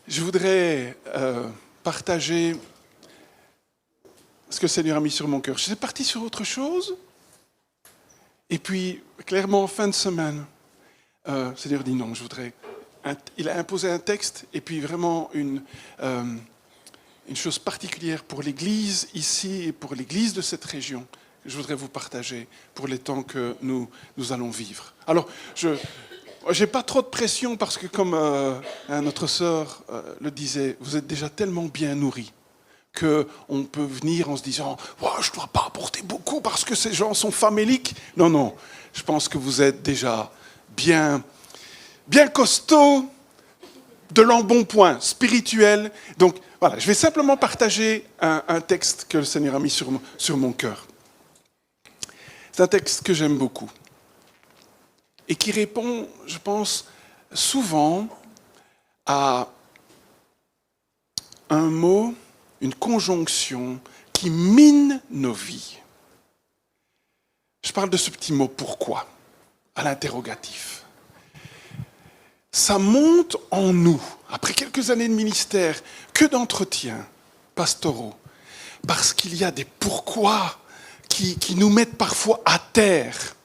Je voudrais partager ce que le Seigneur a mis sur mon cœur. Je suis parti sur autre chose. Et puis, clairement, en fin de semaine, le Seigneur dit non, il a imposé un texte et puis vraiment une chose particulière pour l'Église ici et pour l'Église de cette région. Je voudrais vous partager pour les temps que nous allons vivre. Alors, je n'ai pas trop de pression parce que, comme notre sœur le disait, vous êtes déjà tellement bien nourris qu'on peut venir en se disant oh, « je ne dois pas apporter beaucoup parce que ces gens sont faméliques ». Non, je pense que vous êtes déjà bien costaud, de l'embonpoint spirituel. Donc voilà, je vais simplement partager un texte que le Seigneur a mis sur mon cœur. C'est un texte que j'aime beaucoup et qui répond, je pense, souvent à un mot, une conjonction qui mine nos vies. Je parle de ce petit mot « pourquoi » à l'interrogatif. Ça monte en nous, après quelques années de ministère, que d'entretiens pastoraux, parce qu'il y a des pourquoi qui nous mettent parfois à terre,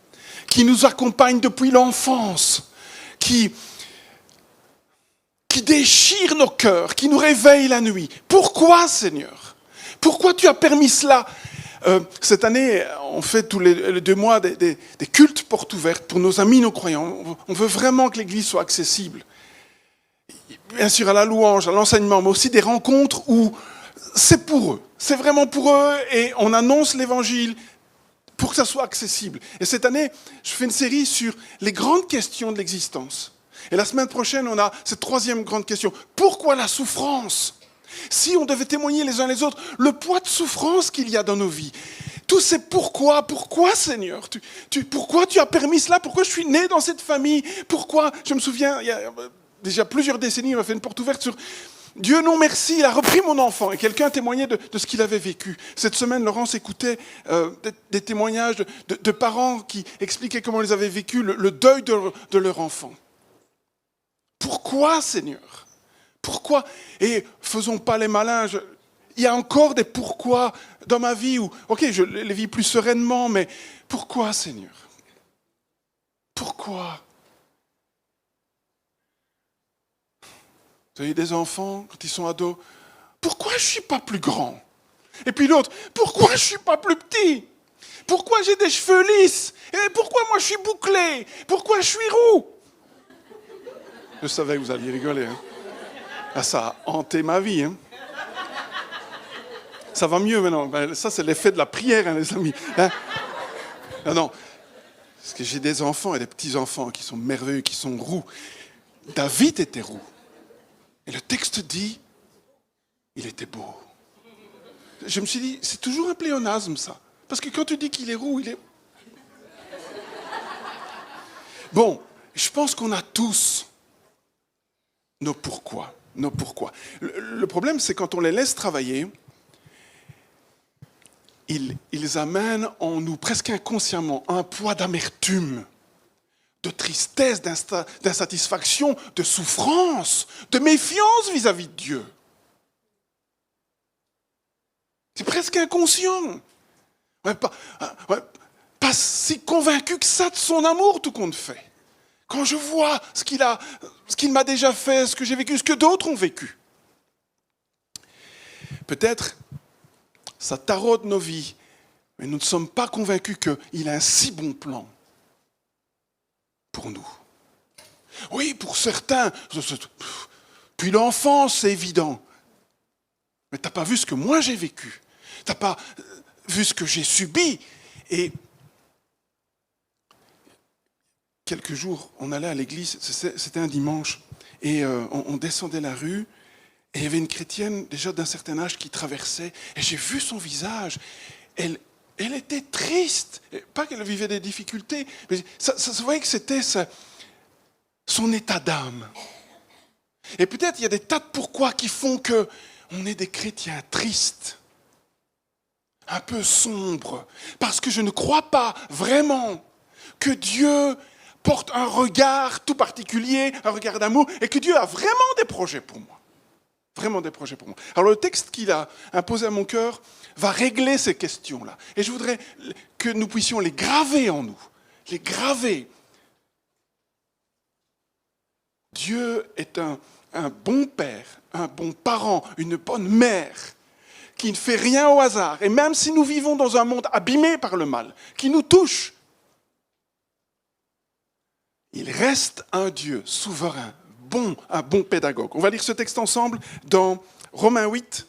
qui nous accompagnent depuis l'enfance, qui déchirent nos cœurs, qui nous réveillent la nuit. Pourquoi, Seigneur ? Pourquoi tu as permis cela ? Cette année, on fait tous les 2 mois des cultes portes ouvertes pour nos amis, nos croyants. On veut vraiment que l'Église soit accessible. Bien sûr, à la louange, à l'enseignement, mais aussi des rencontres où c'est pour eux. C'est vraiment pour eux et on annonce l'Évangile pour que ça soit accessible. Et cette année, je fais une série sur les grandes questions de l'existence. Et la semaine prochaine, on a cette 3e grande question. Pourquoi la souffrance ? Si on devait témoigner les uns les autres, le poids de souffrance qu'il y a dans nos vies. Tous ces pourquoi Seigneur ? Pourquoi tu as permis cela ? Pourquoi je suis né dans cette famille ? Pourquoi ? Je me souviens, il y a déjà plusieurs décennies, on a fait une porte ouverte sur Dieu non merci, il a repris mon enfant. Et quelqu'un témoignait de ce qu'il avait vécu. Cette semaine, Laurence écoutait des témoignages de parents qui expliquaient comment ils avaient vécu le deuil de leur enfant. Pourquoi, Seigneur ? Pourquoi ? Et faisons pas les malins. Il y a encore des pourquoi dans ma vie où, ok, je les vis plus sereinement, mais pourquoi, Seigneur ? Pourquoi ? Vous avez des enfants, quand ils sont ados, pourquoi je ne suis pas plus grand ? Et puis l'autre, pourquoi je ne suis pas plus petit ? Pourquoi j'ai des cheveux lisses ? Et pourquoi moi je suis bouclé ? Pourquoi je suis roux ? Je savais que vous alliez rigoler. Hein. Ah, ça a hanté ma vie. Hein. Ça va mieux maintenant. Ben, ça, c'est l'effet de la prière, hein, les amis. Hein. Non, parce que j'ai des enfants et des petits-enfants qui sont merveilleux, qui sont roux. David était roux. Et le texte dit, il était beau. Je me suis dit, c'est toujours un pléonasme, ça. Parce que quand tu dis qu'il est roux, il est... Bon, je pense qu'on a tous nos pourquoi. Le problème, c'est quand on les laisse travailler, ils amènent en nous, presque inconsciemment, un poids d'amertume, de tristesse, d'insatisfaction, de souffrance, de méfiance vis-à-vis de Dieu. C'est presque inconscient. Pas si convaincu que ça de son amour, tout compte fait. Quand je vois ce qu'il m'a déjà fait, ce que j'ai vécu, ce que d'autres ont vécu. Peut-être, ça taraude nos vies, mais nous ne sommes pas convaincus qu'il a un si bon plan pour nous. Oui, pour certains, puis l'enfance, c'est évident. Mais tu n'as pas vu ce que moi j'ai vécu. Tu n'as pas vu ce que j'ai subi. Et quelques jours, on allait à l'église, c'était un dimanche, et on descendait la rue, et il y avait une chrétienne déjà d'un certain âge qui traversait, et j'ai vu son visage. Elle était triste. Pas qu'elle vivait des difficultés, mais ça se voyait que c'était son état d'âme. Et peut-être il y a des tas de pourquoi qui font qu'on est des chrétiens tristes, un peu sombres, parce que je ne crois pas vraiment que Dieu porte un regard tout particulier, un regard d'amour, et que Dieu a vraiment des projets pour moi. vraiment des projets pour moi. Alors le texte qu'il a imposé à mon cœur va régler ces questions-là. Et je voudrais que nous puissions les graver en nous, les graver. Dieu est un bon père, un bon parent, une bonne mère, qui ne fait rien au hasard. Et même si nous vivons dans un monde abîmé par le mal, qui nous touche, il reste un Dieu souverain, bon, un bon pédagogue. On va lire ce texte ensemble dans Romains 8,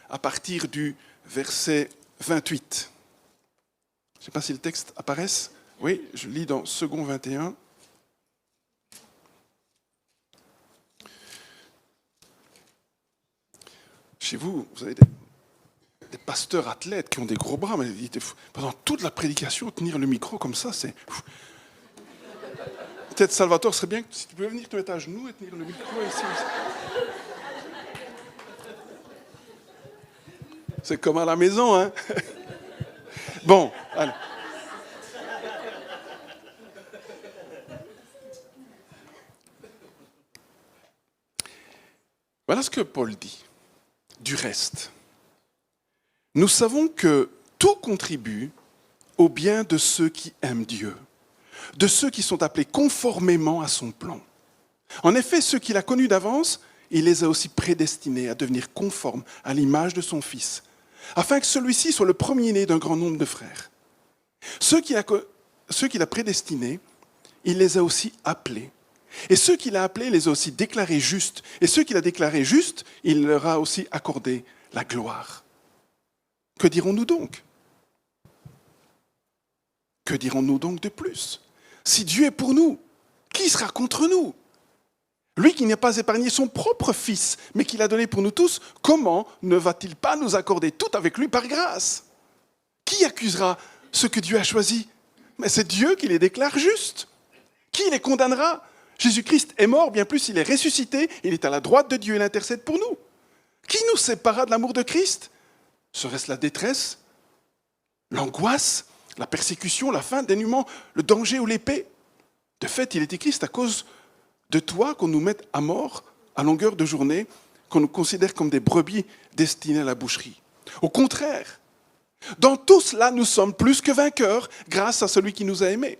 à partir du verset 28. Je ne sais pas si le texte apparaît. Oui, je lis dans 2 21. Chez vous, vous avez des pasteurs athlètes qui ont des gros bras, mais pendant toute la prédication, tenir le micro comme ça, c'est... Peut-être Salvatore serait bien, si tu pouvais venir te mettre à genoux et tenir le micro ici. C'est comme à la maison, hein. Bon, allez. Voilà ce que Paul dit. Du reste, nous savons que tout contribue au bien de ceux qui aiment Dieu, de ceux qui sont appelés conformément à son plan. En effet, ceux qu'il a connus d'avance, il les a aussi prédestinés à devenir conformes à l'image de son Fils, afin que celui-ci soit le premier-né d'un grand nombre de frères. Ceux qu'il a prédestinés, il les a aussi appelés. Et ceux qu'il a appelés, il les a aussi déclarés justes. Et ceux qu'il a déclarés justes, il leur a aussi accordé la gloire. Que dirons-nous donc ? Que dirons-nous donc de plus ? Si Dieu est pour nous, qui sera contre nous ? Lui qui n'a pas épargné son propre Fils, mais qui l'a donné pour nous tous, comment ne va-t-il pas nous accorder tout avec lui par grâce ? Qui accusera ceux que Dieu a choisis ? Mais c'est Dieu qui les déclare justes. Qui les condamnera ? Jésus-Christ est mort, bien plus il est ressuscité, il est à la droite de Dieu, il intercède pour nous. Qui nous séparera de l'amour de Christ ? Serait-ce la détresse, l'angoisse, la persécution, la faim, le dénuement, le danger ou l'épée ? De fait, il est écrit, c'est à cause de toi qu'on nous mette à mort à longueur de journée, qu'on nous considère comme des brebis destinées à la boucherie. Au contraire, dans tout cela, nous sommes plus que vainqueurs grâce à celui qui nous a aimés.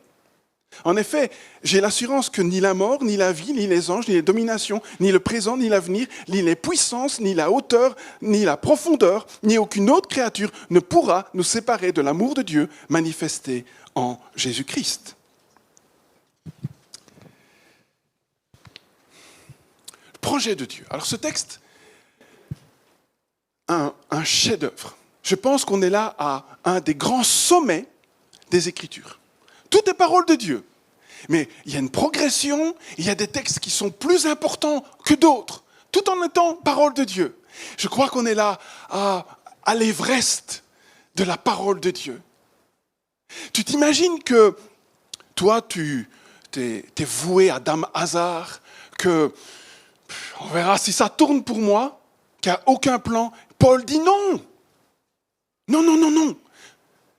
En effet, j'ai l'assurance que ni la mort, ni la vie, ni les anges, ni les dominations, ni le présent, ni l'avenir, ni les puissances, ni la hauteur, ni la profondeur, ni aucune autre créature ne pourra nous séparer de l'amour de Dieu manifesté en Jésus-Christ. Le projet de Dieu. Alors ce texte, un chef-d'œuvre. Je pense qu'on est là à un des grands sommets des Écritures. Tout est parole de Dieu. Mais il y a une progression, il y a des textes qui sont plus importants que d'autres, tout en étant parole de Dieu. Je crois qu'on est là à l'Everest de la parole de Dieu. Tu t'imagines que toi, t'es voué à Dame Hasard, que on verra si ça tourne pour moi, qu'il n'y a aucun plan. Paul dit non. Non, non, non, non.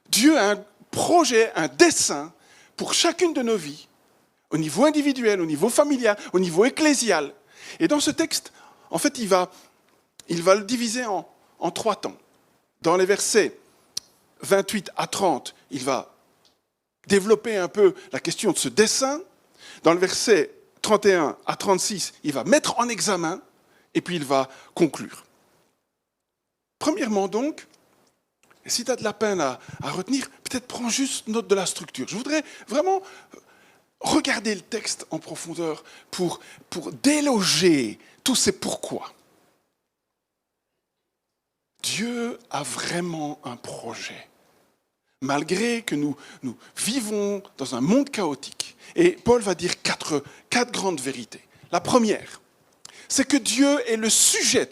Dieu a un projet, un dessein pour chacune de nos vies, au niveau individuel, au niveau familial, au niveau ecclésial. Et dans ce texte, en fait, il va le diviser en 3 temps. Dans les versets 28 à 30, il va développer un peu la question de ce dessein. Dans le verset 31 à 36, il va mettre en examen, et puis il va conclure. Premièrement donc, et si tu as de la peine à retenir, peut-être prends juste note de la structure. Je voudrais vraiment regarder le texte en profondeur pour déloger tous ces pourquoi. Dieu a vraiment un projet, malgré que nous vivons dans un monde chaotique. Et Paul va dire quatre grandes vérités. La première, c'est que Dieu est le sujet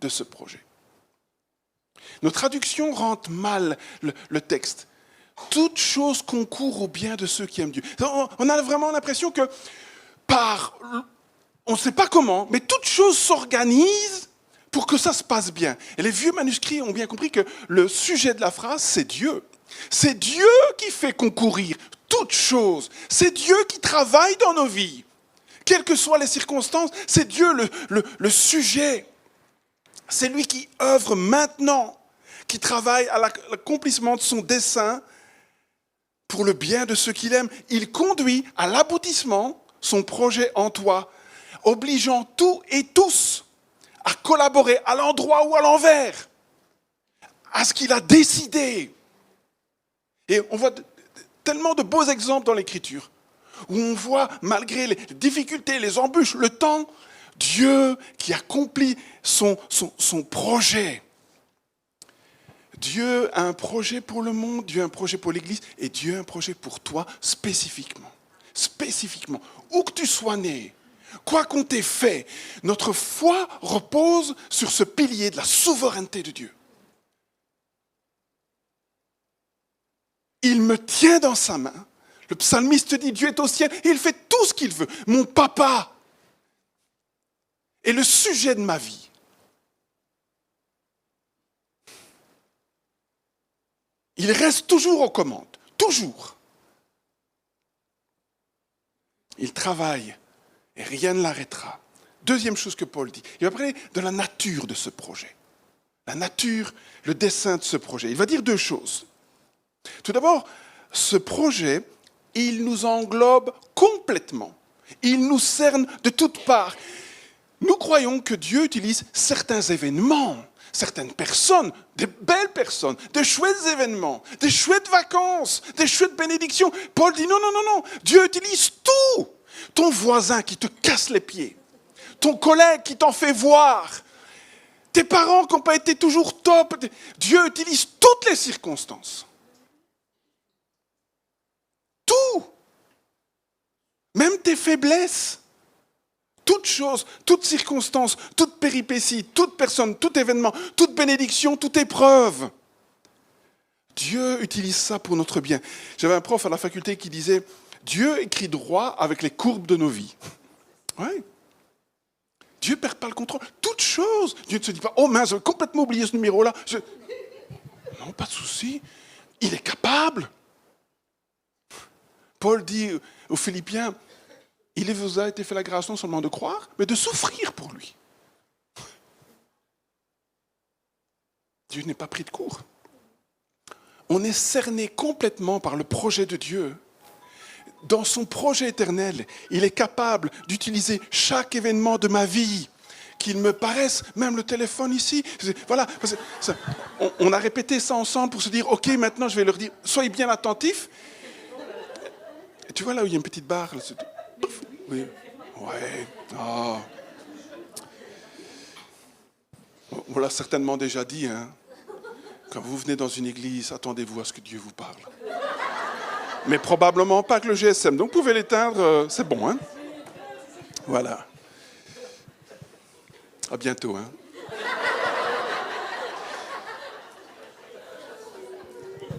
de ce projet. Nos traductions rendent mal le texte. Toute chose concourt au bien de ceux qui aiment Dieu. On a vraiment l'impression que on ne sait pas comment, mais toute chose s'organise pour que ça se passe bien. Et les vieux manuscrits ont bien compris que le sujet de la phrase, c'est Dieu. C'est Dieu qui fait concourir toute chose. C'est Dieu qui travaille dans nos vies. Quelles que soient les circonstances, c'est Dieu le sujet. C'est lui qui œuvre maintenant, qui travaille à l'accomplissement de son dessein pour le bien de ceux qu'il aime. Il conduit à l'aboutissement son projet en toi, obligeant tout et tous à collaborer à l'endroit ou à l'envers, à ce qu'il a décidé. Et on voit tellement de beaux exemples dans l'Écriture, où on voit, malgré les difficultés, les embûches, le temps, Dieu qui accomplit son projet. Dieu a un projet pour le monde, Dieu a un projet pour l'Église, et Dieu a un projet pour toi spécifiquement. Spécifiquement. Où que tu sois né, quoi qu'on t'ait fait, notre foi repose sur ce pilier de la souveraineté de Dieu. Il me tient dans sa main. Le psalmiste dit, Dieu est au ciel, et il fait tout ce qu'il veut. Mon papa est le sujet de ma vie. Il reste toujours aux commandes, toujours. Il travaille et rien ne l'arrêtera. Deuxième chose que Paul dit, il va parler de la nature de ce projet. La nature, le dessein de ce projet. Il va dire deux choses. Tout d'abord, ce projet, il nous englobe complètement. Il nous cerne de toutes parts. Nous croyons que Dieu utilise certains événements, certaines personnes, des belles personnes, des chouettes événements, des chouettes vacances, des chouettes bénédictions. Paul dit non, non, non, non. Dieu utilise tout. Ton voisin qui te casse les pieds, ton collègue qui t'en fait voir, tes parents qui n'ont pas été toujours top. Dieu utilise toutes les circonstances. Tout. Même tes faiblesses. Toute chose, toute circonstance, toute péripétie, toute personne, tout événement, toute bénédiction, toute épreuve. Dieu utilise ça pour notre bien. J'avais un prof à la faculté qui disait « Dieu écrit droit avec les courbes de nos vies ». Ouais. Dieu ne perd pas le contrôle. Toute chose. Dieu ne se dit pas « Oh mince, j'ai complètement oublié ce numéro-là. » Non, pas de souci. Il est capable. Paul dit aux Philippiens, il vous a été fait la grâce non seulement de croire, mais de souffrir pour lui. Dieu n'est pas pris de court. On est cerné complètement par le projet de Dieu. Dans son projet éternel, il est capable d'utiliser chaque événement de ma vie, qu'il me paraisse, même le téléphone ici. Voilà, on a répété ça ensemble pour se dire, ok, maintenant je vais leur dire, soyez bien attentifs. Et tu vois là où il y a une petite barre, là, oui. Ouais. Oh. On l'a certainement déjà dit, hein. Quand vous venez dans une église, attendez-vous à ce que Dieu vous parle. Mais probablement pas que le GSM. Donc vous pouvez l'éteindre, c'est bon, hein. Voilà. À bientôt, hein.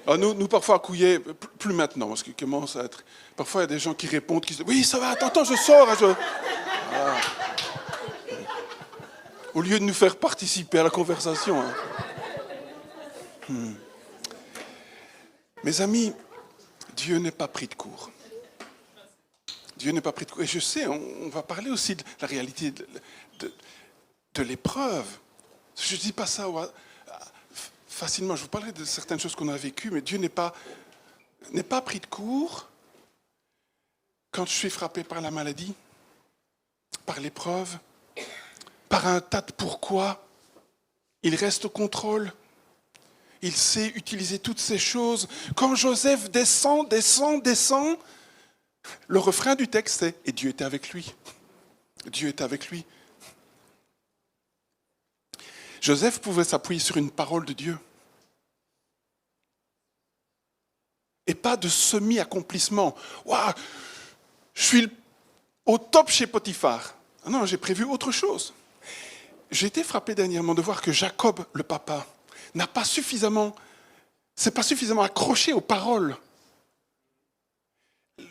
Alors nous, parfois, à Couillet, plus maintenant, parce qu'il commence à être... Parfois, il y a des gens qui répondent, qui se disent « Oui, ça va, attends, je sors. Hein, Voilà. Au lieu de nous faire participer à la conversation. Hein. Mes amis, Dieu n'est pas pris de court. Dieu n'est pas pris de court. Et je sais, on va parler aussi de la réalité de l'épreuve. Je ne dis pas ça facilement. Je vous parlerai de certaines choses qu'on a vécues, mais Dieu n'est pas pris de court quand je suis frappé par la maladie, par l'épreuve, par un tas de pourquoi. Il reste au contrôle. Il sait utiliser toutes ces choses. Quand Joseph descend, le refrain du texte c'est « Et Dieu était avec lui ». Dieu était avec lui. Joseph pouvait s'appuyer sur une parole de Dieu. Et pas de semi-accomplissement. Waouh, je suis au top chez Potiphar. Non, j'ai prévu autre chose. J'ai été frappé dernièrement de voir que Jacob, le papa, s'est pas suffisamment accroché aux paroles.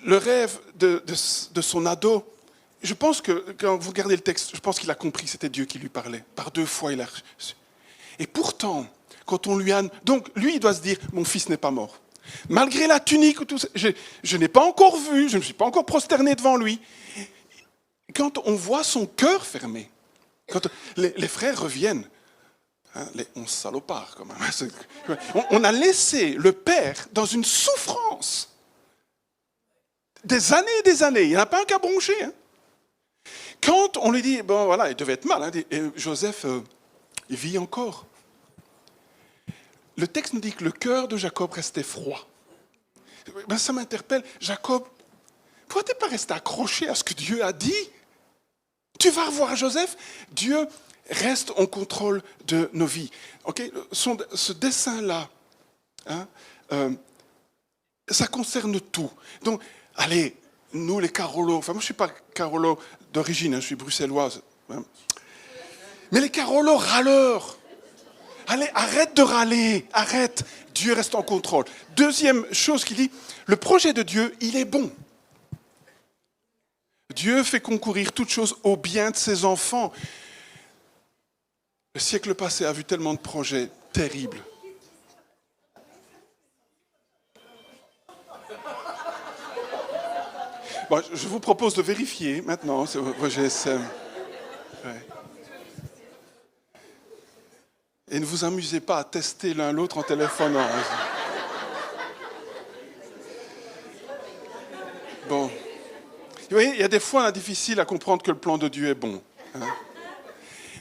Le rêve de son ado, je pense que, quand vous regardez le texte, je pense qu'il a compris que c'était Dieu qui lui parlait. Par 2 fois, il a... Et pourtant, quand on lui a... Donc, lui, il doit se dire, mon fils n'est pas mort. Malgré la tunique, tout ça, je n'ai pas encore vu, je ne me suis pas encore prosterné devant lui. quand on voit son cœur fermé, quand les frères reviennent, hein, les 11 salopards quand même, on a laissé le Père dans une souffrance. Des années et des années, il n'y en a pas un qui a bronché. Hein. Quand on lui dit, bon voilà, il devait être mal, hein, et Joseph, il vit encore. Le texte nous dit que le cœur de Jacob restait froid. Ben, ça m'interpelle. Jacob, pourquoi tu n'es pas resté accroché à ce que Dieu a dit? Tu vas revoir Joseph. Dieu reste en contrôle de nos vies. Okay? Ce dessin-là, hein, ça concerne tout. Donc, allez, nous les Carolos, enfin moi je ne suis pas Carolo d'origine, hein, je suis bruxelloise. Hein. Mais les Carolos râleurs, allez, arrête de râler, arrête. Dieu reste en contrôle. Deuxième chose qu'il dit, le projet de Dieu, il est bon. Dieu fait concourir toutes choses au bien de ses enfants. Le siècle passé a vu tellement de projets terribles. Bon, je vous propose de vérifier maintenant vos GSM. Ouais. Et ne vous amusez pas à tester l'un l'autre en téléphonant. Bon. Vous voyez, il y a des fois difficile à comprendre que le plan de Dieu est bon. Hein.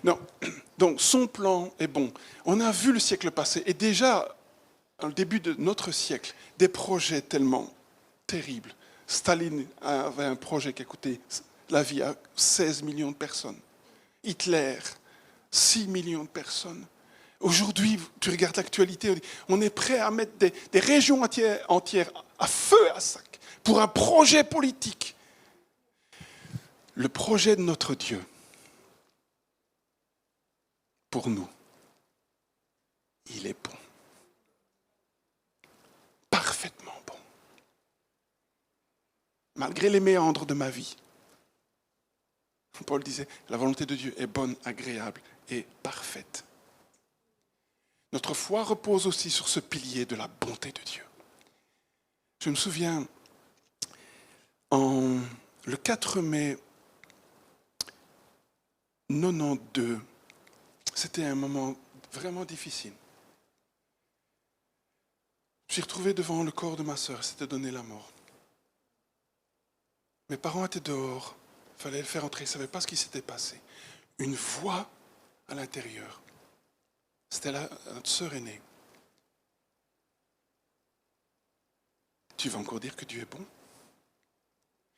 Non. Donc, son plan est bon. On a vu le siècle passé, et déjà, au début de notre siècle, des projets tellement terribles. Staline avait un projet qui a coûté la vie à 16 millions de personnes. Hitler, 6 millions de personnes. Aujourd'hui, tu regardes l'actualité, on est prêt à mettre des régions entières à feu et à sac pour un projet politique. Le projet de notre Dieu, pour nous, il est bon. Parfaitement bon. Malgré les méandres de ma vie. Paul disait, la volonté de Dieu est bonne, agréable et parfaite. Notre foi repose aussi sur ce pilier de la bonté de Dieu. Je me souviens, le 4 mai 92, c'était un moment vraiment difficile. Je me suis retrouvé devant le corps de ma sœur, elle s'était donné la mort. Mes parents étaient dehors, il fallait le faire entrer, ils ne savaient pas ce qui s'était passé. Une voix à l'intérieur. C'était notre sœur aînée. Tu vas encore dire que Dieu est bon?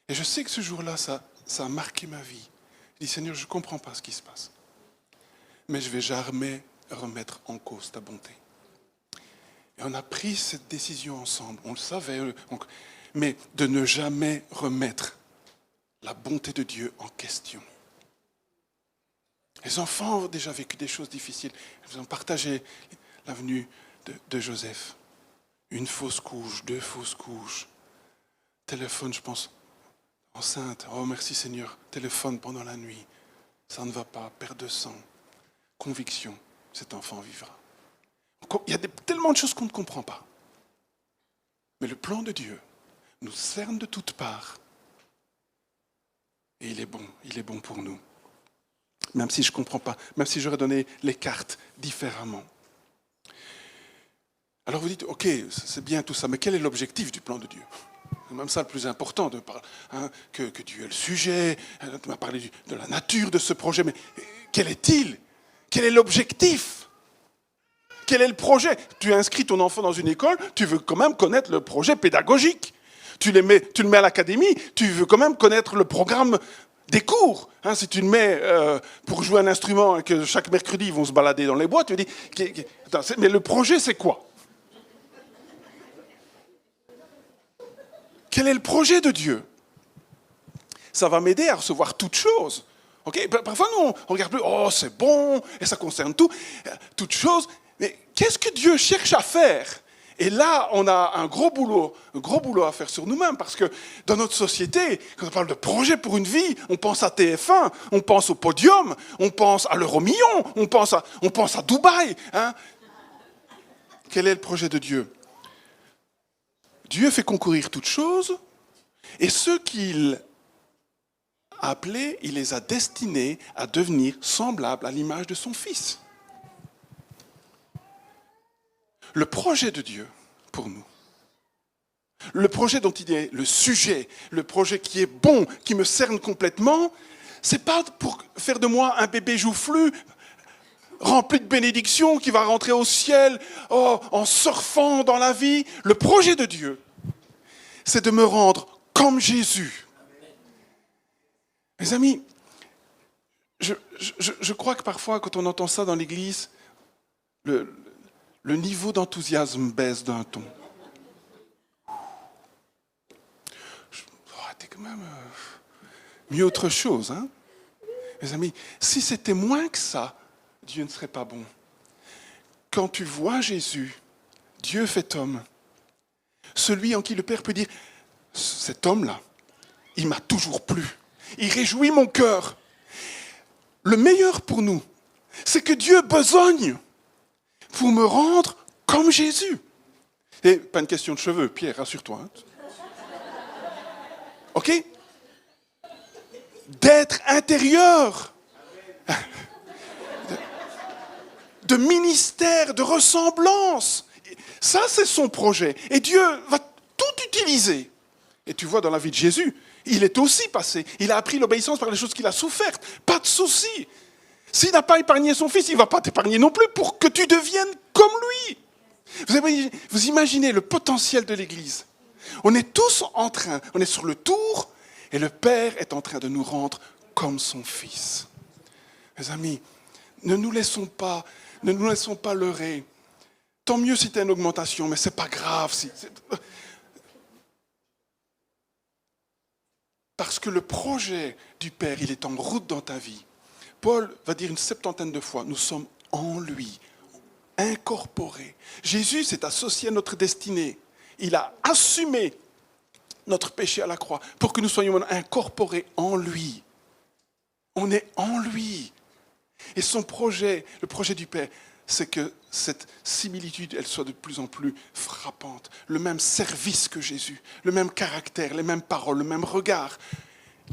Et je sais que ce jour-là, ça a marqué ma vie. Je dis, Seigneur, je ne comprends pas ce qui se passe. Mais je ne vais jamais remettre en cause ta bonté. Et on a pris cette décision ensemble. On le savait, mais de ne jamais remettre la bonté de Dieu en question. Les enfants ont déjà vécu des choses difficiles. Ils ont partagé la venue de Joseph. Une fausse couche, 2 fausses couches. Téléphone, je pense, enceinte. Oh, merci Seigneur. Téléphone pendant la nuit. Ça ne va pas. Perte de sang. Conviction. Cet enfant vivra. Il y a tellement de choses qu'on ne comprend pas. Mais le plan de Dieu nous cerne de toutes parts. Et il est bon pour nous. Même si je ne comprends pas, même si j'aurais donné les cartes différemment. Alors vous dites, ok, c'est bien tout ça, mais quel est l'objectif du plan de Dieu? C'est même ça le plus important, que Dieu est le sujet, tu m'as parlé de la nature de ce projet, mais quel est-il? Quel est l'objectif? Quel est le projet? Tu inscris ton enfant dans une école, tu veux quand même connaître le projet pédagogique. Tu le mets à l'académie, tu veux quand même connaître le programme des cours. Hein, si tu le mets pour jouer un instrument et que chaque mercredi ils vont se balader dans les bois, tu te dis, mais le projet c'est quoi? Quel est le projet de Dieu? Ça va m'aider à recevoir toutes choses. Okay? Parfois nous on regarde plus, oh c'est bon, et ça concerne tout, toutes choses, mais qu'est-ce que Dieu cherche à faire? Et là, on a un gros boulot à faire sur nous-mêmes, parce que dans notre société, quand on parle de projet pour une vie, on pense à TF1, on pense au podium, on pense à l'euro-million, on pense à Dubaï. Hein. Quel est le projet de Dieu? Dieu fait concourir toutes choses, et ce qu'il appelés, il les a destinés à devenir semblables à l'image de son Fils. Le projet de Dieu pour nous, le projet dont il est le sujet, le projet qui est bon, qui me cerne complètement, c'est pas pour faire de moi un bébé joufflu, rempli de bénédictions, qui va rentrer au ciel en surfant dans la vie. Le projet de Dieu, c'est de me rendre comme Jésus. Mes amis, je crois que parfois, quand on entend ça dans l'Église, le niveau d'enthousiasme baisse d'un ton. T'es quand même mieux autre chose, hein? Mes amis, si c'était moins que ça, Dieu ne serait pas bon. Quand tu vois Jésus, Dieu fait homme, celui en qui le Père peut dire, cet homme-là, il m'a toujours plu, il réjouit mon cœur. Le meilleur pour nous, c'est que Dieu besogne pour me rendre comme Jésus. Et pas une question de cheveux, Pierre, rassure-toi. Hein. Ok? D'être intérieur. De ministère, de ressemblance. Ça, c'est son projet. Et Dieu va tout utiliser. Et tu vois, dans la vie de Jésus, il est aussi passé. Il a appris l'obéissance par les choses qu'il a souffertes. Pas de souci. S'il n'a pas épargné son fils, il ne va pas t'épargner non plus pour que tu deviennes comme lui. Vous imaginez le potentiel de l'Église. On est tous en train, on est sur le tour, et le Père est en train de nous rendre comme son Fils. Mes amis, ne nous laissons pas leurrer. Tant mieux si tu as une augmentation, mais ce n'est pas grave. Parce que le projet du Père, il est en route dans ta vie. Paul va dire une 70aine de fois, nous sommes en lui, incorporés. Jésus s'est associé à notre destinée. Il a assumé notre péché à la croix pour que nous soyons incorporés en lui. On est en lui. Et son projet, le projet du Père, c'est que cette similitude, elle soit de plus en plus frappante. Le même service que Jésus, le même caractère, les mêmes paroles, le même regard.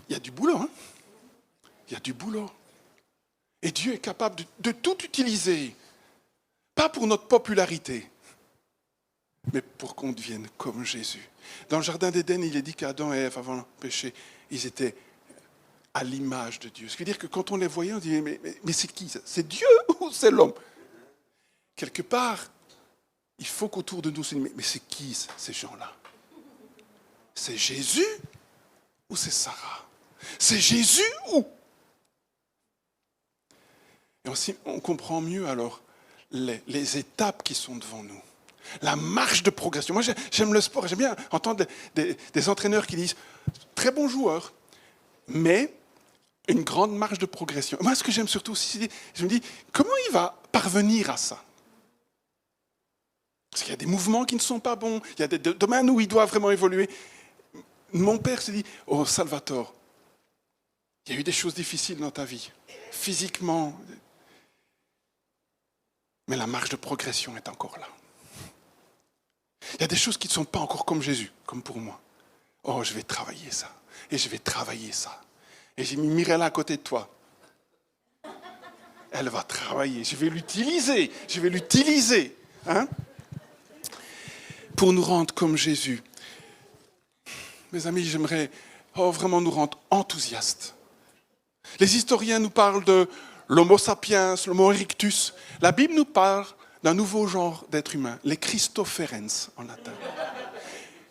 Il y a du boulot, hein? Il y a du boulot. Et Dieu est capable de tout utiliser. Pas pour notre popularité, mais pour qu'on devienne comme Jésus. Dans le jardin d'Éden, il est dit qu'Adam et Ève, avant le péché, ils étaient à l'image de Dieu. Ce qui veut dire que quand on les voyait, on disait, mais c'est qui ça? C'est Dieu ou c'est l'homme? Quelque part, il faut qu'autour de nous, on se dise, mais c'est qui ces gens-là? C'est Jésus ou c'est Sarah? C'est Jésus ou? Et aussi, on comprend mieux alors les étapes qui sont devant nous. La marche de progression. Moi, j'aime le sport. J'aime bien entendre des entraîneurs qui disent « très bon joueur, mais une grande marche de progression ». Moi, ce que j'aime surtout aussi, je me dis « comment il va parvenir à ça ?» Parce qu'il y a des mouvements qui ne sont pas bons. Il y a des domaines où il doit vraiment évoluer. Mon père se dit « oh, Salvatore, il y a eu des choses difficiles dans ta vie, physiquement, mais la marche de progression est encore là. » Il y a des choses qui ne sont pas encore comme Jésus, comme pour moi. Oh, je vais travailler ça. Et je vais travailler ça. Et j'ai mis Mirella à côté de toi. Elle va travailler. Je vais l'utiliser. Je vais l'utiliser. Hein? Pour nous rendre comme Jésus. Mes amis, j'aimerais vraiment nous rendre enthousiastes. Les historiens nous parlent de l'Homo sapiens, l'Homo erectus. La Bible nous parle d'un nouveau genre d'être humain, les Christophérens en latin.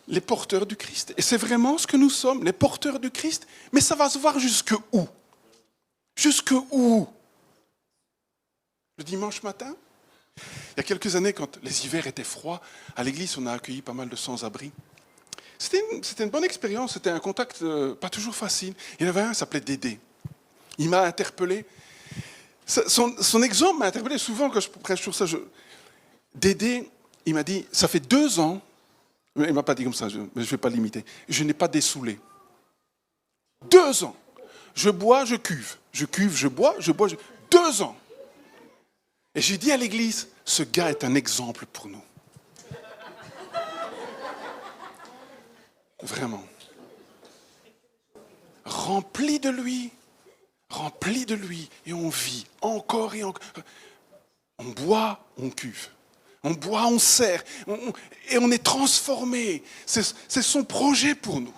Les porteurs du Christ. Et c'est vraiment ce que nous sommes, les porteurs du Christ. Mais ça va se voir jusque où? Jusque où? Le dimanche matin? Il y a quelques années, quand les hivers étaient froids, à l'église, on a accueilli pas mal de sans-abri. C'était une bonne expérience, c'était un contact pas toujours facile. Il y en avait un, il s'appelait Dédé. Il m'a interpellé. Son exemple m'a interpellé souvent quand je prêche sur ça. Dédé, il m'a dit, ça fait 2 ans, il ne m'a pas dit comme ça, mais je ne vais pas l'imiter, je n'ai pas dessoulé. 2 ans. Je bois, je cuve. Je cuve, je bois, 2 ans. Et j'ai dit à l'église, ce gars est un exemple pour nous. Vraiment. remplis de lui, et on vit encore et encore. On boit, on cuve. On boit, on sert, et on est transformé. C'est son projet pour nous.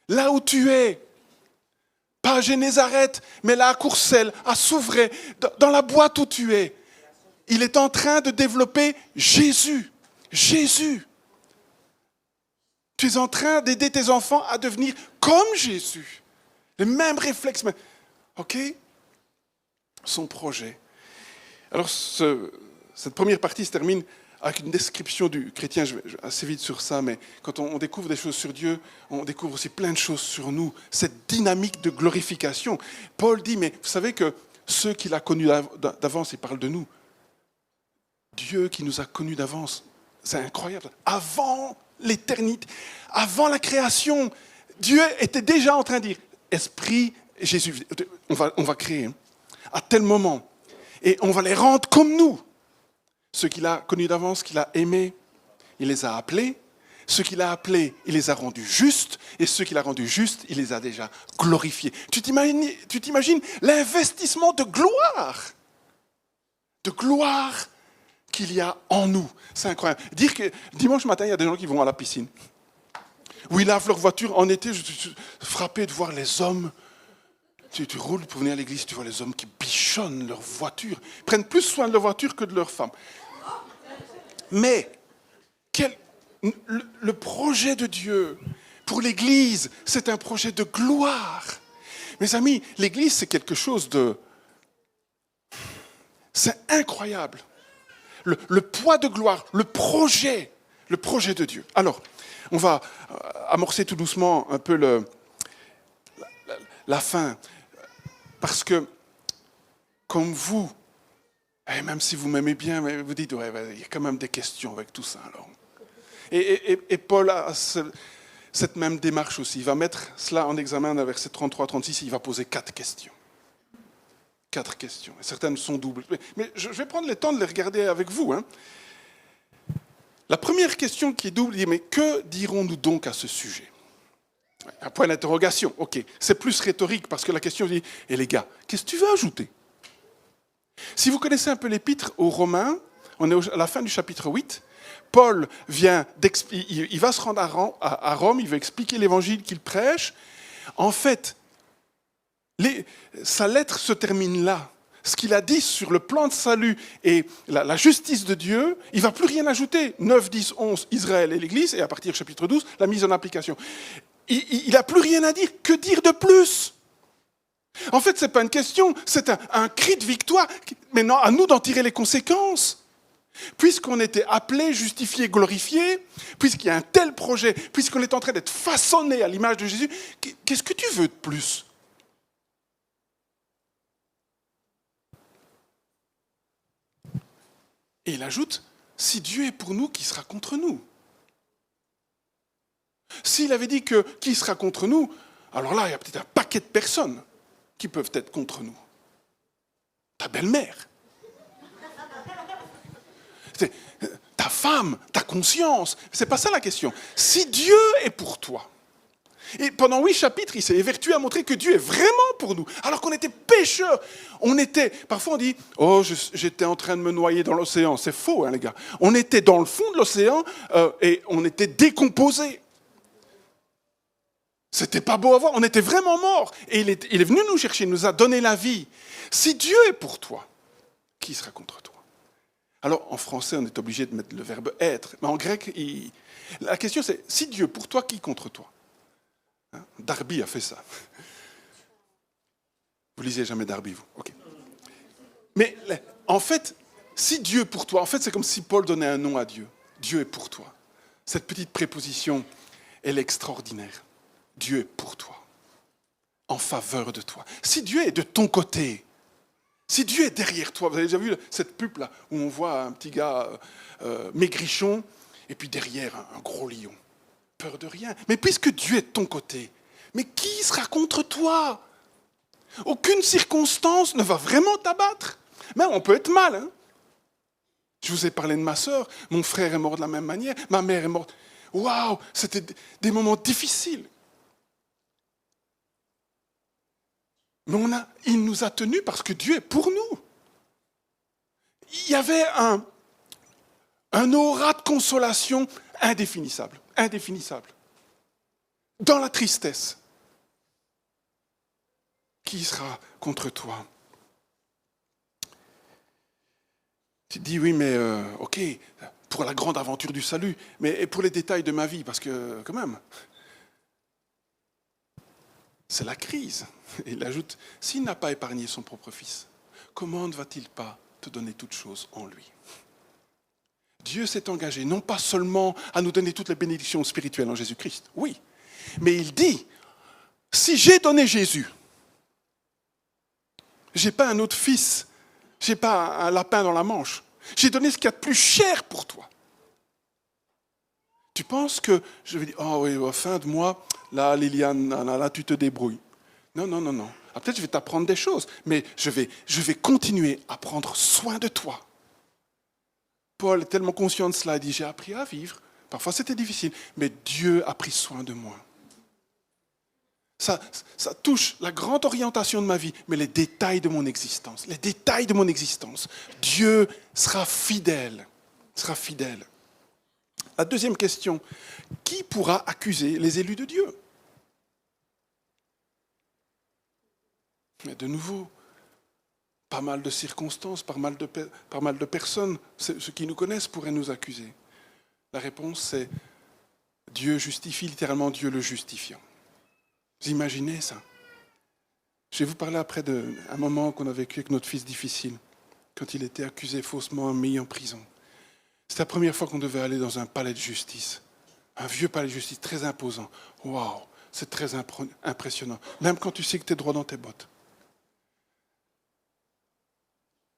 Là où tu es, pas à Génézareth, mais là à Courcelles, à Souvray, dans la boîte où tu es, il est en train de développer Jésus. Jésus. Tu es en train d'aider tes enfants à devenir comme Jésus. Les mêmes réflexes. OK? Son projet. Alors, cette première partie se termine avec une description du chrétien. Je vais assez vite sur ça, mais quand on découvre des choses sur Dieu, on découvre aussi plein de choses sur nous. Cette dynamique de glorification. Paul dit, mais vous savez que ceux qu'il a connus d'avance, il parle de nous. Dieu qui nous a connus d'avance, c'est incroyable. Avant l'éternité, avant la création, Dieu était déjà en train de dire, Esprit, Jésus, on va créer à tel moment. Et on va les rendre comme nous. Ceux qu'il a connus d'avance, qu'il a aimés, il les a appelés. Ceux qu'il a appelés, il les a rendus justes. Et ceux qu'il a rendus justes, il les a déjà glorifiés. Tu t'imagines l'investissement de gloire qu'il y a en nous. C'est incroyable. Dire que dimanche matin, il y a des gens qui vont à la piscine. Où ils lavent leur voiture. En été, je suis frappé de voir les hommes. Tu roules pour venir à l'église, tu vois les hommes qui bichonnent leur voiture. Ils prennent plus soin de leur voiture que de leurs femmes. Mais le projet de Dieu pour l'église, c'est un projet de gloire. Mes amis, l'église, c'est quelque chose de... C'est incroyable. Le poids de gloire, le projet de Dieu. Alors, on va amorcer tout doucement un peu la fin. Parce que, comme vous, et même si vous m'aimez bien, mais vous dites, ouais, il y a quand même des questions avec tout ça. Alors. Et Paul a cette même démarche aussi. Il va mettre cela en examen à verset 33-36, il va poser 4 questions. 4 questions. Et certaines sont doubles. Mais je vais prendre le temps de les regarder avec vous. Hein. La première question qui est double, dit, mais que dirons-nous donc à ce sujet ? Un point d'interrogation, ok. C'est plus rhétorique parce que la question dit, et les gars, qu'est-ce que tu veux ajouter ? Si vous connaissez un peu l'épître aux Romains, on est à la fin du chapitre 8, Paul il va se rendre à Rome, il va expliquer l'évangile qu'il prêche. En fait, sa lettre se termine là. Ce qu'il a dit sur le plan de salut et la justice de Dieu, il ne va plus rien ajouter. 9, 10, 11, Israël et l'Église, et à partir du chapitre 12, la mise en application. Il n'a plus rien à dire. Que dire de plus ? En fait, ce n'est pas une question, c'est un cri de victoire. Maintenant, à nous d'en tirer les conséquences. Puisqu'on était appelés, justifiés, glorifiés, puisqu'il y a un tel projet, puisqu'on est en train d'être façonné à l'image de Jésus, qu'est-ce que tu veux de plus ? Et il ajoute, si Dieu est pour nous, qui sera contre nous ? S'il avait dit que qui sera contre nous, alors là, il y a peut-être un paquet de personnes qui peuvent être contre nous. Ta belle-mère. Ta femme, ta conscience. C'est pas ça la question. Si Dieu est pour toi, et pendant 8 chapitres, il s'est évertué à montrer que Dieu est vraiment pour nous, alors qu'on était pécheurs. Parfois on dit, oh, j'étais en train de me noyer dans l'océan. C'est faux, hein, les gars. On était dans le fond de l'océan et on était décomposés. C'était pas beau à voir, on était vraiment morts. Et il est venu nous chercher, il nous a donné la vie. Si Dieu est pour toi, qui sera contre toi ? Alors, en français, on est obligé de mettre le verbe être. Mais en grec, la question c'est, si Dieu est pour toi, qui contre toi ? Hein ? Darby a fait ça. Vous lisez jamais Darby, vous ? Ok. Mais en fait, si Dieu est pour toi, en fait, c'est comme si Paul donnait un nom à Dieu. Dieu est pour toi. Cette petite préposition, elle est extraordinaire. Dieu est pour toi, en faveur de toi. Si Dieu est de ton côté, si Dieu est derrière toi, vous avez déjà vu cette pub là où on voit un petit gars maigrichon et puis derrière un gros lion. Peur de rien. Mais puisque Dieu est de ton côté, mais qui sera contre toi ? Aucune circonstance ne va vraiment t'abattre. Mais on peut être mal. Hein ? Je vous ai parlé de ma sœur, mon frère est mort de la même manière, ma mère est morte. Waouh, c'était des moments difficiles. Mais il nous a tenus parce que Dieu est pour nous. Il y avait un aura de consolation indéfinissable, indéfinissable. Dans la tristesse. Qui sera contre toi? Tu te dis, oui, mais ok, pour la grande aventure du salut, mais pour les détails de ma vie, parce que quand même, c'est la crise. Il ajoute, s'il n'a pas épargné son propre fils, comment ne va-t-il pas te donner toutes choses en lui? Dieu s'est engagé non pas seulement à nous donner toutes les bénédictions spirituelles en Jésus-Christ, oui, mais il dit, si j'ai donné Jésus, j'ai pas un autre fils, j'ai pas un lapin dans la manche, j'ai donné ce qu'il y a de plus cher pour toi. Tu penses que je vais dire, oh oui, fin de mois, là, Liliane, là, tu te débrouilles. Non, non, non, non. Ah, peut-être je vais t'apprendre des choses, mais je vais continuer à prendre soin de toi. Paul est tellement conscient de cela, il dit, j'ai appris à vivre. Parfois c'était difficile, mais Dieu a pris soin de moi. Ça touche la grande orientation de ma vie, mais les détails de mon existence. Les détails de mon existence. Dieu sera fidèle. Sera fidèle. La deuxième question, qui pourra accuser les élus de Dieu? Mais de nouveau, pas mal de circonstances, pas mal de personnes, ceux qui nous connaissent pourraient nous accuser. La réponse c'est Dieu justifie, littéralement Dieu le justifiant. Vous imaginez ça? Je vais vous parler après d'un moment qu'on a vécu avec notre fils difficile, quand il était accusé faussement, mis en prison. C'était la première fois qu'on devait aller dans un palais de justice. Un vieux palais de justice très imposant. Waouh, c'est très impressionnant. Même quand tu sais que tu es droit dans tes bottes.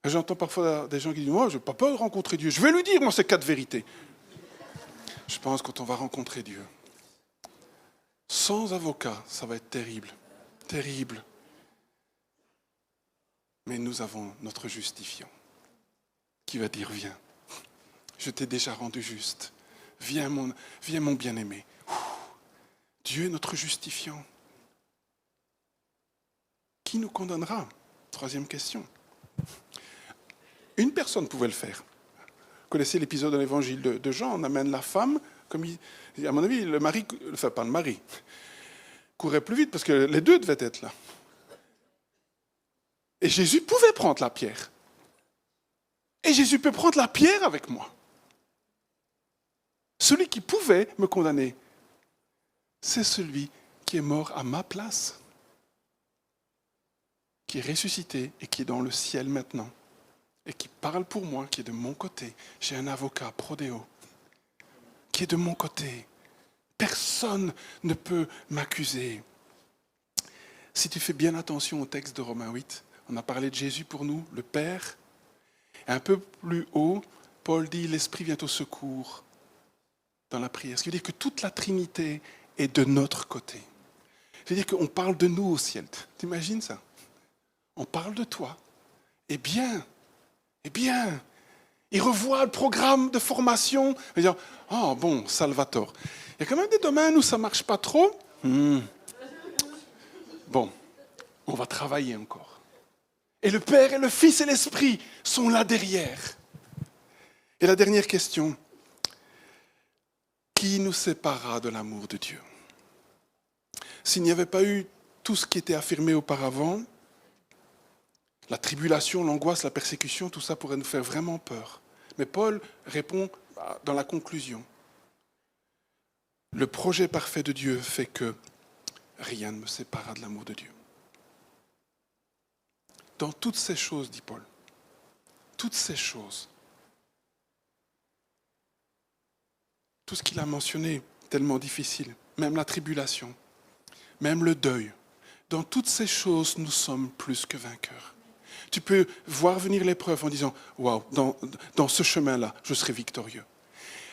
J'entends parfois des gens qui disent « Moi, je n'ai pas peur de rencontrer Dieu. Je vais lui dire, moi, ces 4 vérités. » Je pense que quand on va rencontrer Dieu, sans avocat, ça va être terrible. Terrible. Mais nous avons notre justifiant qui va dire « Viens, je t'ai déjà rendu juste. Viens mon bien-aimé. » Dieu est notre justifiant. Qui nous condamnera? Troisième question. Une personne pouvait le faire. Vous connaissez l'épisode de l'évangile de Jean, on amène la femme, à mon avis, le mari, enfin pas le mari, courait plus vite parce que les deux devaient être là. Et Jésus pouvait prendre la pierre. Et Jésus peut prendre la pierre avec moi. Celui qui pouvait me condamner, c'est celui qui est mort à ma place, qui est ressuscité et qui est dans le ciel maintenant, et qui parle pour moi, qui est de mon côté. J'ai un avocat, Prodéo, qui est de mon côté. Personne ne peut m'accuser. Si tu fais bien attention au texte de Romains 8, on a parlé de Jésus pour nous, le Père. Et un peu plus haut, Paul dit « L'Esprit vient au secours » dans la prière. Ce qui veut dire que toute la Trinité est de notre côté. Ça veut dire qu'on parle de nous au ciel. T'imagines ça? On parle de toi. Eh bien, il revoit le programme de formation. Il dit « Oh bon, Salvatore. Il y a quand même des domaines où ça ne marche pas trop. Bon, on va travailler encore. » Et le Père et le Fils et l'Esprit sont là derrière. Et la dernière question. Qui nous séparera de l'amour de Dieu? S'il n'y avait pas eu tout ce qui était affirmé auparavant, la tribulation, l'angoisse, la persécution, tout ça pourrait nous faire vraiment peur. Mais Paul répond dans la conclusion. Le projet parfait de Dieu fait que rien ne me séparera de l'amour de Dieu. Dans toutes ces choses, dit Paul, toutes ces choses, tout ce qu'il a mentionné, tellement difficile, même la tribulation, même le deuil, dans toutes ces choses, nous sommes plus que vainqueurs. Tu peux voir venir l'épreuve en disant « Waouh, dans ce chemin-là, je serai victorieux. »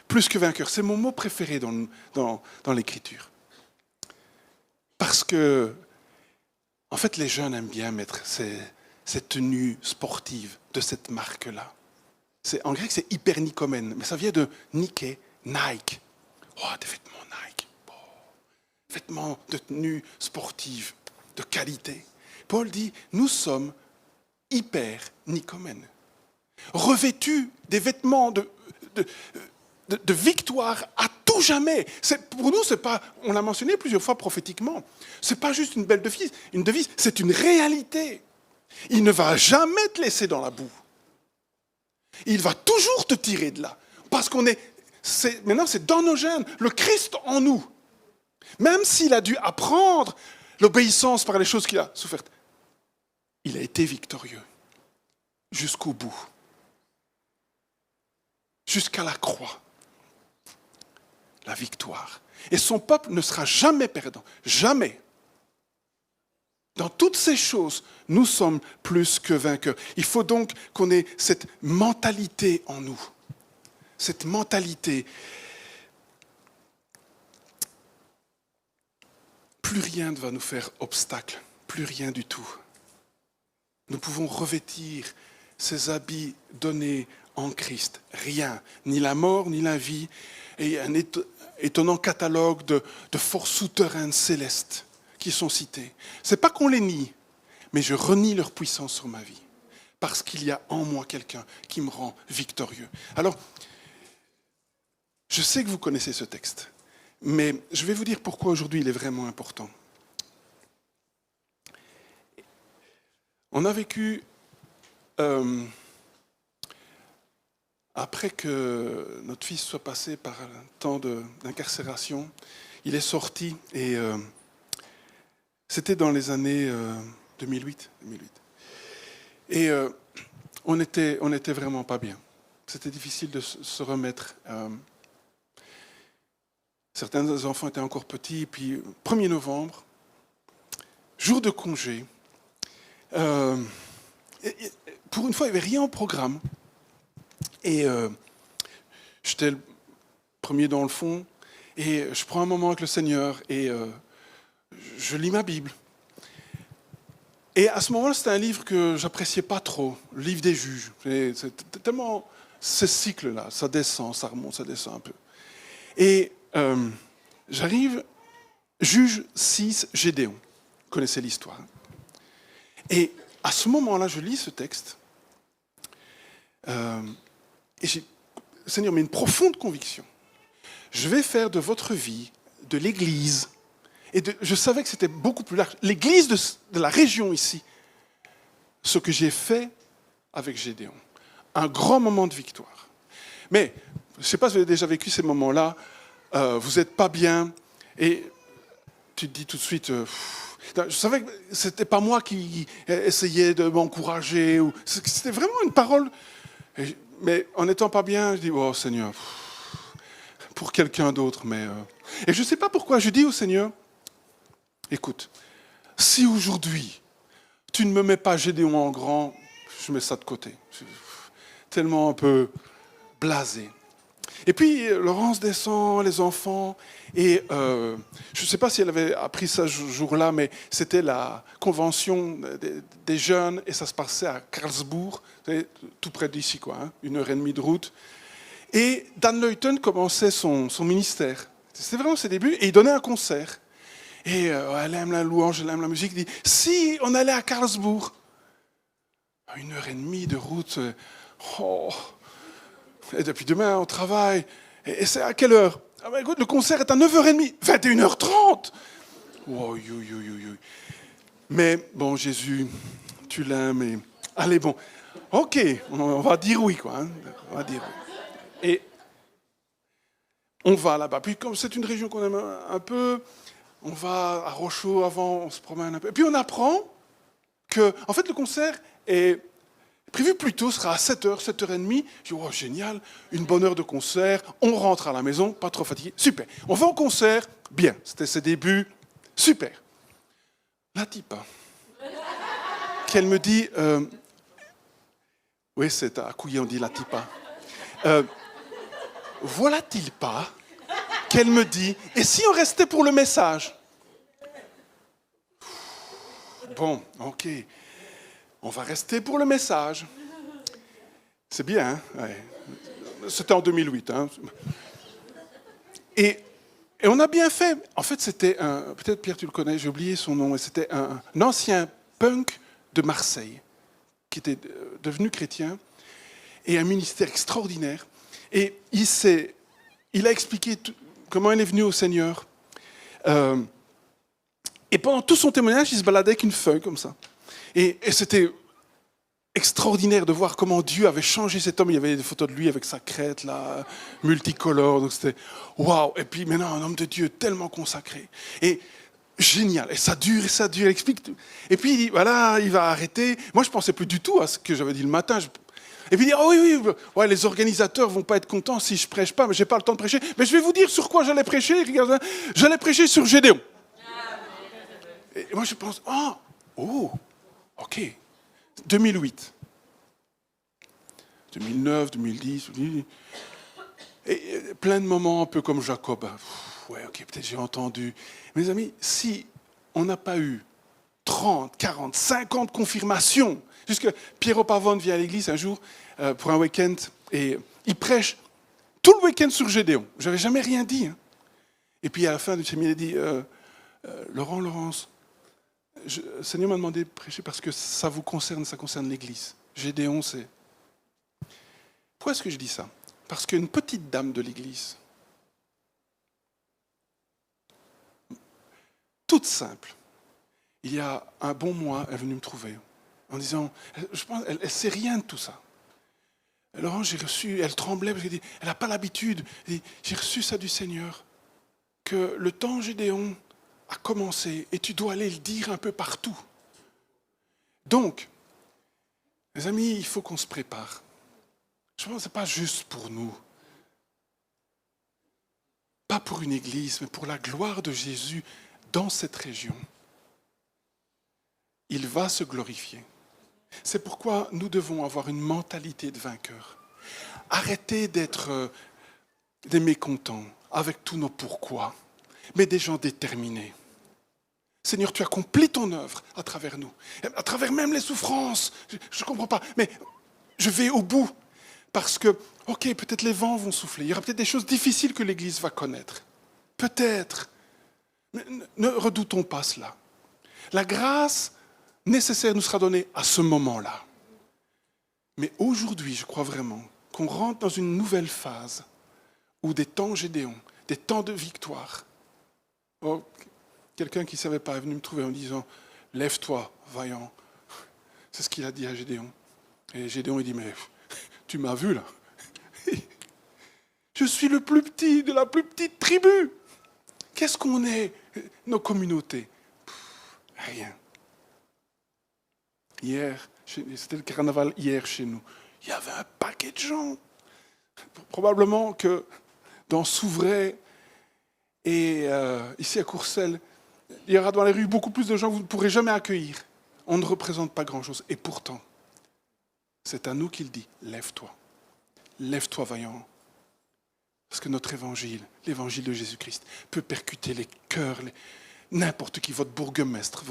Plus que vainqueur, c'est mon mot préféré dans l'Écriture. Parce que, en fait, les jeunes aiment bien mettre ces tenues sportives de cette marque-là. En grec, c'est hypernikomène, mais ça vient de Nike, Nike. Oh, des vêtements Nike. Oh, vêtements de tenue sportive, de qualité. Paul dit, nous sommes hyper nicomènes, revêtus des vêtements de victoire à tout jamais. Pour nous, c'est pas, on l'a mentionné plusieurs fois prophétiquement, c'est pas juste une belle devise, c'est une réalité. Il ne va jamais te laisser dans la boue. Il va toujours te tirer de là. Parce maintenant c'est dans nos gènes, le Christ en nous. Même s'il a dû apprendre l'obéissance par les choses qu'il a souffertes, il a été victorieux jusqu'au bout. Jusqu'à la croix. La victoire. Et son peuple ne sera jamais perdant. Jamais. Dans toutes ces choses, nous sommes plus que vainqueurs. Il faut donc qu'on ait cette mentalité en nous. Cette mentalité. Plus rien ne va nous faire obstacle. Plus rien du tout. Nous pouvons revêtir ces habits donnés en Christ. Rien. Ni la mort, ni la vie. Et un étonnant catalogue de forces souterraines célestes qui sont citées. Ce n'est pas qu'on les nie, mais je renie leur puissance sur ma vie. Parce qu'il y a en moi quelqu'un qui me rend victorieux. Alors, je sais que vous connaissez ce texte, mais je vais vous dire pourquoi aujourd'hui il est vraiment important. On a vécu, après que notre fils soit passé par un temps d'incarcération, il est sorti et c'était dans les années 2008. Et on était vraiment pas bien. C'était difficile de se remettre. Certains des enfants étaient encore petits. Puis 1er novembre, jour de congé, pour une fois, il n'y avait rien au programme. Et j'étais le premier dans le fond. Et je prends un moment avec le Seigneur et je lis ma Bible. Et à ce moment-là, c'était un livre que j'appréciais pas trop, le livre des juges. C'est tellement ce cycle-là, ça descend, ça remonte, ça descend un peu. Et j'arrive, Juge 6, Gédéon. Vous connaissez l'histoire. Et à ce moment-là, je lis ce texte. Et j'ai, Seigneur, mais une profonde conviction. Je vais faire de votre vie, de l'Église, je savais que c'était beaucoup plus large, l'Église de la région ici, ce que j'ai fait avec Gédéon. Un grand moment de victoire. Mais, je ne sais pas si vous avez déjà vécu ces moments-là, vous n'êtes pas bien, et tu te dis tout de suite, je savais que ce n'était pas moi qui essayais de m'encourager, c'était vraiment une parole, mais en n'étant pas bien, je dis, oh Seigneur, pour quelqu'un d'autre, mais... Et je ne sais pas pourquoi, je dis au Seigneur, écoute, si aujourd'hui, tu ne me mets pas Gédéon en grand, je mets ça de côté. Tellement un peu blasé. Et puis, Laurence descend, les enfants, et je ne sais pas si elle avait appris ça ce jour-là, mais c'était la convention des jeunes, et ça se passait à Karlsbourg, tout près d'ici, quoi, 1h30 de route. Et Dan Leuten commençait son ministère. C'était vraiment ses débuts, et il donnait un concert. Et elle aime la louange, elle aime la musique. Il dit, si on allait à Karlsbourg, 1h30 de route, et depuis demain on travaille, et c'est à quelle heure? Ah ben écoute, le concert est à 9h30, 21h30. Oh, mais bon, Jésus, tu l'aimes, et allez bon, ok, on va dire oui, quoi. Hein, on va dire oui. Et on va là-bas. Puis comme c'est une région qu'on aime un peu, on va à Rochaud avant, on se promène un peu. Et puis on apprend que, en fait, le concert est prévu plus tôt, sera à 7h, 7h30. Je dis, oh, génial, une bonne heure de concert, on rentre à la maison, pas trop fatigué, super. On va au concert, bien, c'était ses débuts, super. La Tipa, qu'elle me dit, oui, c'est à Couillet, on dit la Tipa. Voilà-t-il pas qu'elle me dit, et si on restait pour le message? Bon, ok, on va rester pour le message. C'est bien, hein? Ouais. C'était en 2008. Hein? Et on a bien fait. En fait, c'était peut-être Pierre, tu le connais, j'ai oublié son nom, c'était un ancien punk de Marseille, qui était devenu chrétien, et un ministère extraordinaire. Et il a expliqué comment il est venu au Seigneur. Et pendant tout son témoignage, il se baladait avec une feuille comme ça. Et c'était extraordinaire de voir comment Dieu avait changé cet homme. Il y avait des photos de lui avec sa crête là, multicolore. Donc c'était waouh. Et puis maintenant, un homme de Dieu tellement consacré. Et génial. Et ça dure, il explique tout. Et puis il dit, voilà, il va arrêter. Moi, je ne pensais plus du tout à ce que j'avais dit le matin. Et puis il dit, oh oui, ouais, les organisateurs ne vont pas être contents si je ne prêche pas, mais je n'ai pas le temps de prêcher. Mais je vais vous dire sur quoi j'allais prêcher. Regardez, j'allais prêcher sur Gédéon. Et moi, je pense, ok. 2008. 2009, 2010. Et plein de moments un peu comme Jacob. Ouais, ok, peut-être j'ai entendu. Mes amis, si on n'a pas eu 30, 40, 50 confirmations, jusque Piero Pavone vient à l'église un jour pour un week-end et il prêche tout le week-end sur Gédéon. Je n'avais jamais rien dit. Hein. Et puis à la fin du séminaire, il dit Laurence, le Seigneur m'a demandé de prêcher parce que ça vous concerne, ça concerne l'église. Gédéon, c'est... Pourquoi est-ce que je dis ça? Parce qu'une petite dame de l'église, toute simple, il y a un bon mois, elle est venue me trouver en disant, je pense, elle ne sait rien de tout ça. Laurent, j'ai reçu, elle tremblait parce qu'elle dit, elle n'a pas l'habitude. Elle dit, j'ai reçu ça du Seigneur, que le temps Gédéon a commencé et tu dois aller le dire un peu partout. Donc, les amis, il faut qu'on se prépare. Je pense que ce n'est pas juste pour nous. Pas pour une église, mais pour la gloire de Jésus dans cette région. Il va se glorifier. C'est pourquoi nous devons avoir une mentalité de vainqueur. Arrêtez d'être des mécontents avec tous nos pourquoi, mais des gens déterminés. Seigneur, tu accomplis ton œuvre à travers nous, à travers même les souffrances. Je ne comprends pas, mais je vais au bout. Parce que, ok, peut-être les vents vont souffler. Il y aura peut-être des choses difficiles que l'Église va connaître. Peut-être. Mais ne redoutons pas cela. La grâce nécessaire nous sera donnée à ce moment-là. Mais aujourd'hui, je crois vraiment qu'on rentre dans une nouvelle phase où des temps Gédéon, des temps de victoire. Oh, quelqu'un qui ne savait pas est venu me trouver en disant « Lève-toi, vaillant ». C'est ce qu'il a dit à Gédéon. Et Gédéon, il dit « Mais tu m'as vu là. Je suis le plus petit de la plus petite tribu. Qu'est-ce qu'on est, nos communautés? Rien. » Hier, c'était le carnaval hier chez nous. Il y avait un paquet de gens. Probablement que dans Souvray et ici à Courcelles, il y aura dans les rues beaucoup plus de gens que vous ne pourrez jamais accueillir. On ne représente pas grand-chose. Et pourtant, c'est à nous qu'il dit, lève-toi. Lève-toi, vaillant. Parce que notre évangile, l'évangile de Jésus-Christ, peut percuter les cœurs, n'importe qui, votre bourgmestre.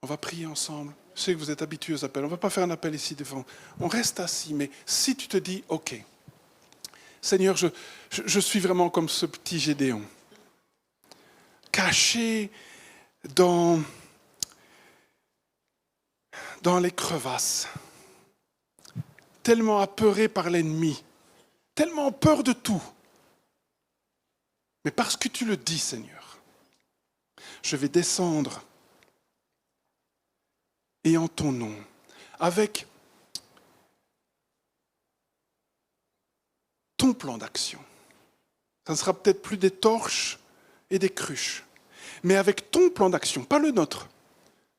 On va prier ensemble. Je sais que vous êtes habitués aux appels. On ne va pas faire un appel ici devant. On reste assis, mais si tu te dis, ok, Seigneur, je suis vraiment comme ce petit Gédéon, caché dans les crevasses, tellement apeuré par l'ennemi, tellement peur de tout. Mais parce que tu le dis, Seigneur, je vais descendre et en ton nom, avec ton plan d'action. Ça ne sera peut-être plus des torches et des cruches, mais avec ton plan d'action, pas le nôtre.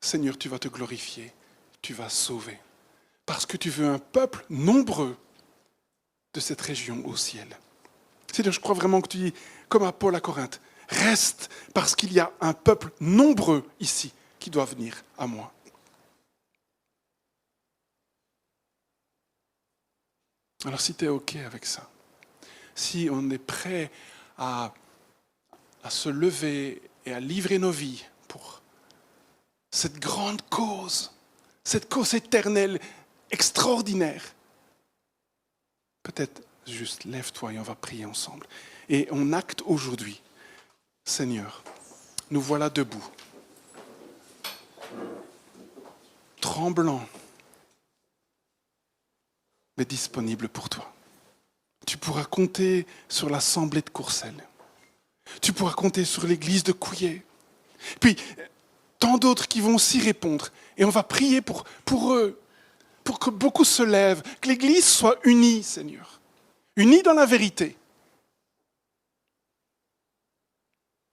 Seigneur, tu vas te glorifier, tu vas sauver. Parce que tu veux un peuple nombreux de cette région au ciel. C'est-à-dire, je crois vraiment que tu dis, comme à Paul à Corinthe, reste parce qu'il y a un peuple nombreux ici qui doit venir à moi. Alors si tu es OK avec ça, si on est prêt à se lever et à livrer nos vies pour cette grande cause, cette cause éternelle, extraordinaire, peut-être juste lève-toi et on va prier ensemble. Et on acte aujourd'hui, Seigneur, nous voilà debout, tremblants, mais disponibles pour toi. Tu pourras compter sur l'assemblée de Courcelles. Tu pourras compter sur l'église de Couillet. Puis, tant d'autres qui vont s'y répondre. Et on va prier pour eux, pour que beaucoup se lèvent, que l'église soit unie, Seigneur. Unie dans la vérité.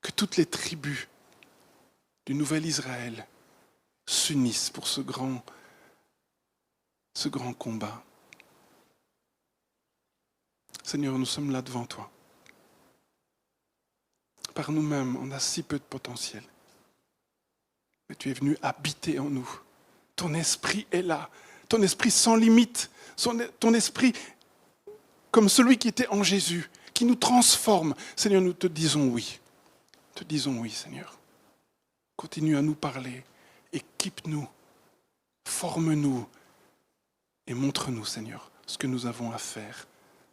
Que toutes les tribus du nouvel Israël s'unissent pour ce grand combat. Seigneur, nous sommes là devant toi. Par nous-mêmes, on a si peu de potentiel. Mais tu es venu habiter en nous. Ton esprit est là. Ton esprit sans limite. Ton esprit comme celui qui était en Jésus, qui nous transforme. Seigneur, nous te disons oui. Te disons oui, Seigneur. Continue à nous parler. Équipe-nous. Forme-nous. Et montre-nous, Seigneur, ce que nous avons à faire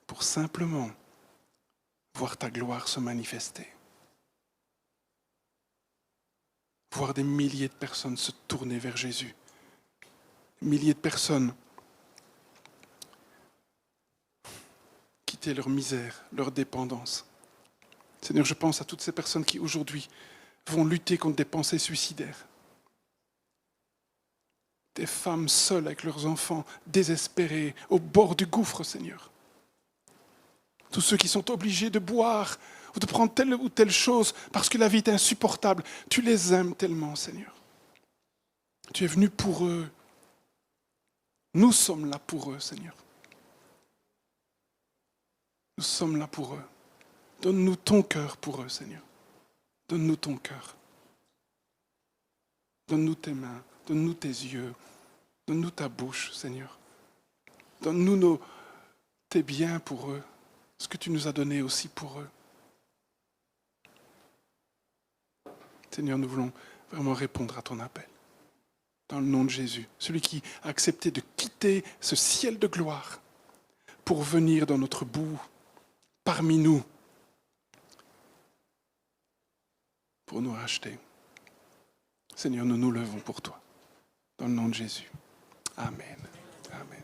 pour simplement voir ta gloire se manifester. Voir des milliers de personnes se tourner vers Jésus. Des milliers de personnes quitter leur misère, leur dépendance. Seigneur, je pense à toutes ces personnes qui aujourd'hui vont lutter contre des pensées suicidaires. Des femmes seules avec leurs enfants, désespérées, au bord du gouffre, Seigneur. Tous ceux qui sont obligés de boire ou de prendre telle ou telle chose parce que la vie est insupportable. Tu les aimes tellement, Seigneur. Tu es venu pour eux. Nous sommes là pour eux, Seigneur. Nous sommes là pour eux. Donne-nous ton cœur pour eux, Seigneur. Donne-nous ton cœur. Donne-nous tes mains. Donne-nous tes yeux. Donne-nous ta bouche, Seigneur. Donne-nous tes biens pour eux. Ce que tu nous as donné aussi pour eux. Seigneur, nous voulons vraiment répondre à ton appel. Dans le nom de Jésus. Celui qui a accepté de quitter ce ciel de gloire pour venir dans notre boue, parmi nous, pour nous racheter. Seigneur, nous nous levons pour toi. Dans le nom de Jésus. Amen. Amen.